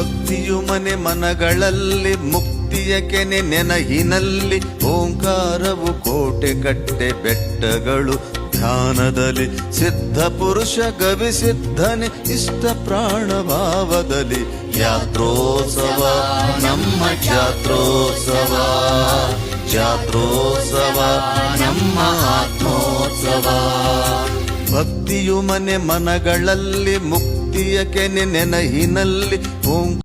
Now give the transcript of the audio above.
ಭಕ್ತಿಯು ಮನೆ ಮನಗಳಲ್ಲಿ ಮುಕ್ತಿಯ ಕೆನೆ ನೆನಹಿನಲ್ಲಿ ಓಂಕಾರವು ಕೋಟೆ ಕಟ್ಟೆ ಬೆಟ್ಟಗಳು ಧ್ಯಾನದಲ್ಲಿ ಸಿದ್ಧ ಪುರುಷ ಗವಿ ಸಿದ್ಧನೆ ಇಷ್ಟ ಪ್ರಾಣ ಭಾವದಲ್ಲಿ ಜಾತ್ರೋತ್ಸವ ನಮ್ಮ ಜಾತ್ರೋತ್ಸವ ಜಾತ್ರೋತ್ಸವ ನಮ್ಮ ಆತ್ಮೋತ್ಸವ ಭಕ್ತಿಯು ಮನೆ ಮನಗಳಲ್ಲಿ ಮುಕ್ತಿಯ ಕೆನೆ ನೆನಹಿನಲ್ಲಿ ಓಂ